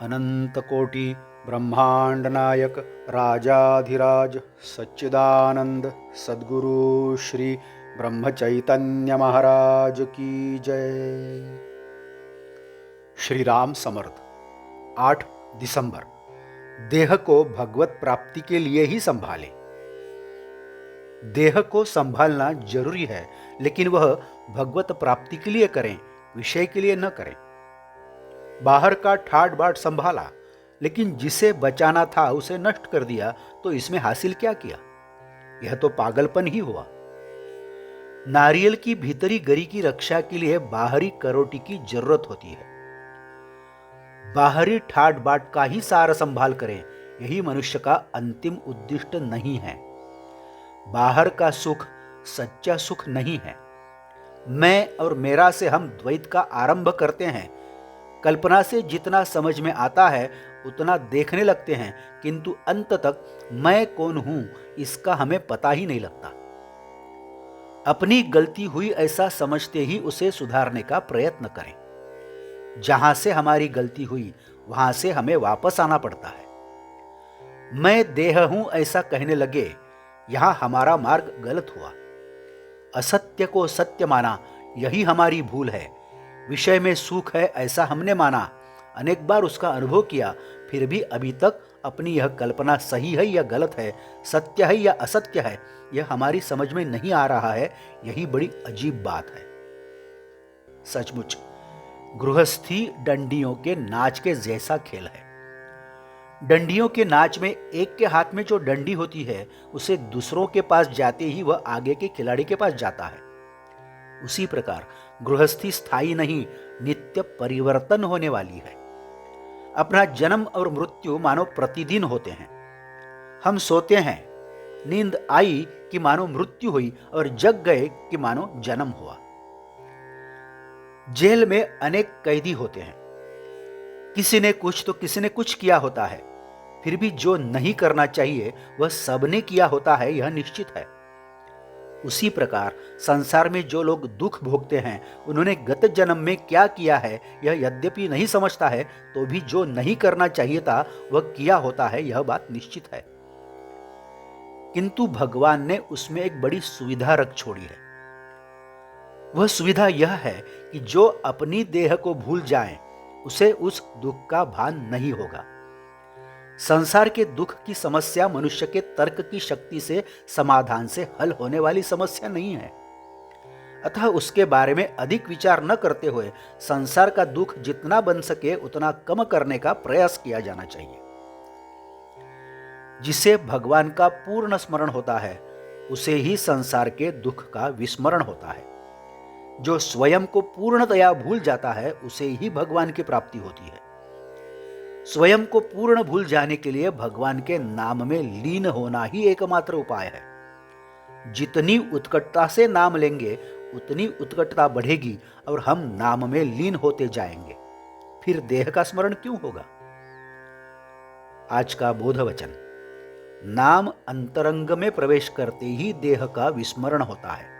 अनंतकोटि ब्रह्मांड नायक राजाधिराज सच्चिदानंद सद्गुरु श्री ब्रह्म चैतन्य महाराज की जय। श्री राम समर्थ। 8 दिसंबर। देह को भगवत प्राप्ति के लिए ही संभालें। देह को संभालना जरूरी है, लेकिन वह भगवत प्राप्ति के लिए करें, विषय के लिए न करें। बाहर का ठाट बाट संभाला, लेकिन जिसे बचाना था उसे नष्ट कर दिया, तो इसमें हासिल क्या किया? यह तो पागलपन ही हुआ। नारियल की भीतरी गरी की रक्षा के लिए बाहरी करोटी की जरूरत होती है। बाहरी ठाट बाट का ही सार संभाल करें, यही मनुष्य का अंतिम उद्दिष्ट नहीं है। बाहर का सुख सच्चा सुख नहीं है। मैं और मेरा से हम द्वैत का आरंभ करते हैं। कल्पना से जितना समझ में आता है उतना देखने लगते हैं, किंतु अंत तक मैं कौन हूं इसका हमें पता ही नहीं लगता। अपनी गलती हुई ऐसा समझते ही उसे सुधारने का प्रयत्न करें। जहां से हमारी गलती हुई वहां से हमें वापस आना पड़ता है। मैं देह हूं ऐसा कहने लगे, यहां हमारा मार्ग गलत हुआ। असत्य को सत्य माना, यही हमारी भूल है। विषय में सुख है ऐसा हमने माना, अनेक बार उसका अनुभव किया, फिर भी अभी तक अपनी यह कल्पना सही है या गलत है, सत्य है या असत्य है, यह हमारी समझ में नहीं आ रहा है। यही बड़ी अजीब बात है। सचमुच गृहस्थी डंडियों के नाच के जैसा खेल है। डंडियों के नाच में एक के हाथ में जो डंडी होती है, उसे दूसरों के पास जाते ही वह आगे के खिलाड़ी के पास जाता है। उसी प्रकार गृहस्थी स्थायी नहीं, नित्य परिवर्तन होने वाली है। अपना जन्म और मृत्यु मानो प्रतिदिन होते हैं। हम सोते हैं, नींद आई कि मानो मृत्यु हुई, और जग गए कि मानो जन्म हुआ। जेल में अनेक कैदी होते हैं। किसी ने कुछ तो किसी ने कुछ किया होता है, फिर भी जो नहीं करना चाहिए वह सबने किया होता है, यह निश्चित है। उसी प्रकार संसार में जो लोग दुख भोगते हैं, उन्होंने गत जन्म में क्या किया है यह यद्यपि नहीं समझता है, तो भी जो नहीं करना चाहिए था वह किया होता है, यह बात निश्चित है। किंतु भगवान ने उसमें एक बड़ी सुविधा रख छोड़ी है। वह सुविधा यह है कि जो अपनी देह को भूल जाए उसे उस दुख का भान नहीं होगा। संसार के दुख की समस्या मनुष्य के तर्क की शक्ति से समाधान से हल होने वाली समस्या नहीं है। अतः उसके बारे में अधिक विचार न करते हुए संसार का दुख जितना बन सके उतना कम करने का प्रयास किया जाना चाहिए। जिसे भगवान का पूर्ण स्मरण होता है उसे ही संसार के दुख का विस्मरण होता है। जो स्वयं को पूर्णतया भूल जाता है उसे ही भगवान की प्राप्ति होती है। स्वयं को पूर्ण भूल जाने के लिए भगवान के नाम में लीन होना ही एकमात्र उपाय है। जितनी उत्कटता से नाम लेंगे उतनी उत्कटता बढ़ेगी और हम नाम में लीन होते जाएंगे। फिर देह का स्मरण क्यों होगा? आज का बोध वचन, नाम अंतरंग में प्रवेश करते ही देह का विस्मरण होता है।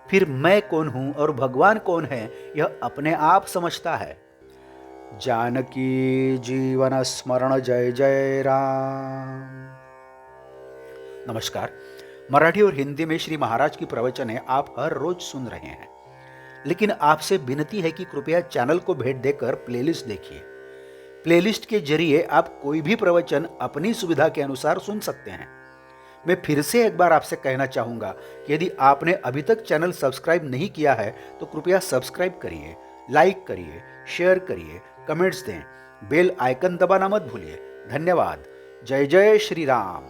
फिर मैं कौन हूं और भगवान कौन है यह अपने आप समझता है। जानकी जीवन स्मरण जय जय राम। नमस्कार। मराठी और हिंदी में श्री महाराज की प्रवचनें आप हर रोज सुन रहे हैं, लेकिन आपसे विनती है कि कृपया चैनल को भेंट देकर प्लेलिस्ट देखिए। प्लेलिस्ट के जरिए आप कोई भी प्रवचन अपनी सुविधा के अनुसार सुन सकते हैं। मैं फिर से एक बार आपसे कहना चाहूंगा कि यदि आपने अभी तक चैनल सब्सक्राइब नहीं किया है तो कृपया सब्सक्राइब करिए, लाइक करिए, शेयर करिए, कमेंट्स दें, बेल आइकन दबाना मत भूलिए। धन्यवाद। जय जय श्री राम।